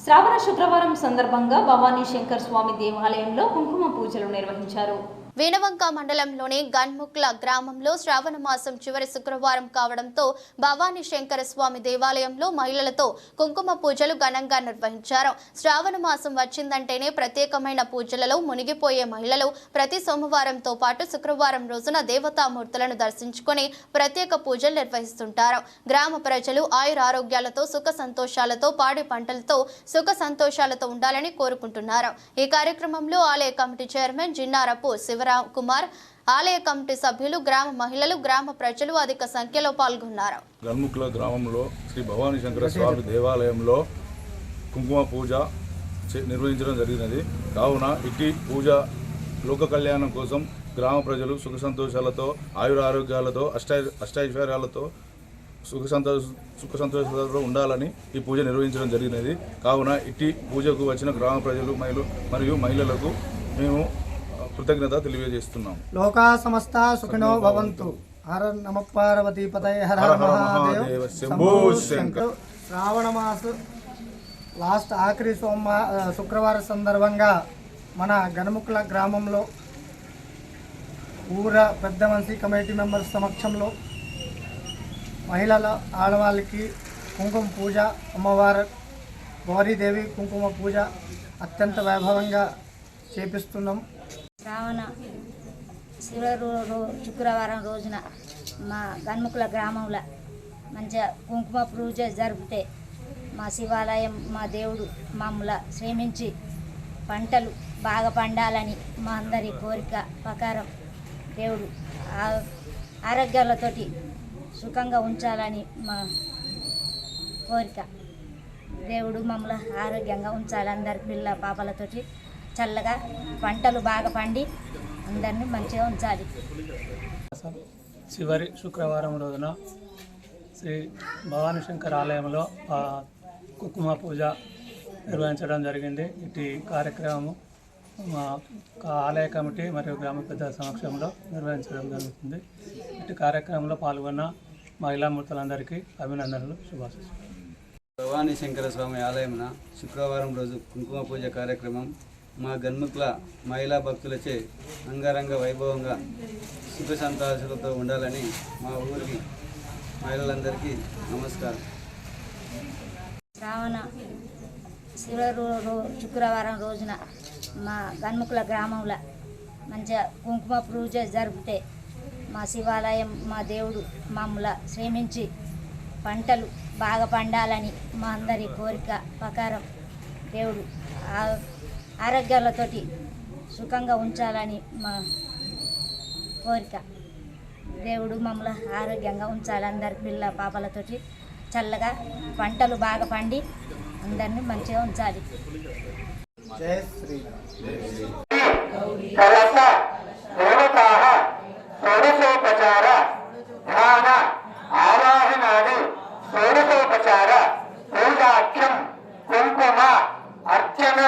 శ్రావణ శుక్రవారం సందర్భంగా భవానీ శంకర్ స్వామి దేవాలయంలో కుంకుమ పూజలు నిర్వహించారు. వీణవంక మండలంలోని గన్ముక్ల గ్రామంలో శ్రావణ మాసం చివరి శుక్రవారం కావడంతో భవానీ శంకర స్వామి దేవాలయంలో మహిళలతో కుంకుమ పూజలు ఘనంగా నిర్వహించారు. శ్రావణ మాసం వచ్చిందంటేనే ప్రత్యేకమైన పూజలలో మునిగిపోయే మహిళలు ప్రతి సోమవారంతో పాటు శుక్రవారం రోజున దేవతామూర్తులను దర్శించుకుని ప్రత్యేక పూజలు నిర్వహిస్తుంటారు. గ్రామ ప్రజలు ఆయురారోగ్యాలతో సుఖ సంతోషాలతో పాడి పంటలతో సుఖ సంతోషాలతో ఉండాలని కోరుకుంటున్నారు. ఈ కార్యక్రమంలో ఆలయ కమిటీ చైర్మన్ జిన్నారపు శివరామ్ కుమార్, ఆలయ కమిటీ సభ్యులు, గ్రామ మహిళలు, గ్రామ ప్రజలు అధిక సంఖ్యలో పాల్గొన్నారు. గన్ముక్ల గ్రామంలో శ్రీ భవానీ శంకర స్వామి దేవాలయంలో కుంకుమ పూజ నిర్వహించడం జరిగినది. కావున ఇట్టి పూజ లోక కళ్యాణం కోసం గ్రామ ప్రజలు సుఖ సంతోషాలతో ఆయురారోగ్యాలతో అష్టైశ్వర్యాలతో సుఖ సంతోషాలతో ఉండాలని ఈ పూజ నిర్వహించడం జరిగినది. కావున ఇట్టి పూజకు వచ్చిన గ్రామ ప్రజలు మరియు మహిళలకు మేము కృతజ్ఞత తెలియజేస్తున్నాం. లోకా సమస్త సుఖినో భవంతు. హర నమ పార్వతీ పతయ హర మహాదేవ శంభో శంకర్. శ్రావణ మాస లాస్ట్ ఆఖరి శుక్రవారం సందర్భంగా మన గణముకుల గ్రామంలో ఊర పెద్ద మనిషి కమిటీ మెంబర్స్ సమక్షంలో మహిళల ఆడవాళ్ళకి కుంకుమ పూజ, అమ్మవారు గౌరీదేవి కుంకుమ పూజ అత్యంత వైభవంగా చేపిస్తున్నాం. శ్రావణ శుక్రవారం రోజున మా గన్ముకుల గ్రామంలో మంచిగా కుంకుమ పూజ జరిపితే మా శివాలయం, మా దేవుడు మమ్మల్ని శ్రమించి పంటలు బాగా పండాలని మా అందరి కోరిక ప్రకారం దేవుడు ఆరోగ్యాలతోటి సుఖంగా ఉంచాలని మా కోరిక. దేవుడు మమ్మల్ని ఆరోగ్యంగా ఉంచాలి, అందరి పిల్ల పాపలతోటి చల్లగా పంటలు బాగా పండి అందరినీ మంచిగా ఉంచాలి. చివరి శుక్రవారం రోజున శ్రీ భవానీ శంకర్ ఆలయంలో కుంకుమ పూజ నిర్వహించడం జరిగింది. ఇటు కార్యక్రమం మా ఆలయ కమిటీ మరియు గ్రామ పెద్దల సమక్షంలో నిర్వహించడం జరుగుతుంది. ఇటు కార్యక్రమంలో పాల్గొన్న మహిళామూర్తులందరికీ అభినందనలు, శుభాశీస్సులు. భవానీ శంకర స్వామి ఆలయమున శుక్రవారం రోజు కుంకుమ పూజ కార్యక్రమం మా గన్ముక్ల మహిళా భక్తులచే అంగరంగ వైభవంగా సుఖ సంతోషాలతో ఉండాలని మా ఊరికి మహిళలందరికీ నమస్కారం. శ్రావణ శుక్రవారం రోజున మా గన్ముకుల గ్రామంలో మంచిగా కుంకుమ పూజ జరిపితే మా శివాలయం, మా దేవుడు మమ్మల్ని శ్రమించి పంటలు బాగా పండాలని మా అందరి కోరిక ప్రకారం దేవుడు ఆరోగ్యాలతోటి సుఖంగా ఉంచాలని మా కోరిక. దేవుడు మమ్మల్ని ఆరోగ్యంగా ఉంచాలి, అందరి పిల్ల పాపలతోటి చల్లగా పంటలు బాగా పండి అందరినీ మంచిగా ఉంచాలి. జై శ్రీరామ్. షోడశోపచార పూజాఖ్యం కుంకుమ అర్చన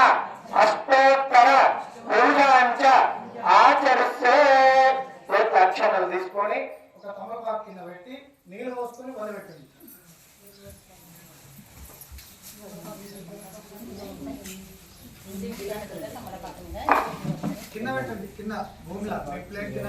అష్టోత్తర పూజాంచ ఆచరిస్తే అక్షరాలు తీసుకొని ఒక తమలపాకు కింద పెట్టి నీళ్ళు పోసుకొని వదిలిపెట్టండి. కింద పెట్టండి, కింద భూమిలో ప్లేట్ కింద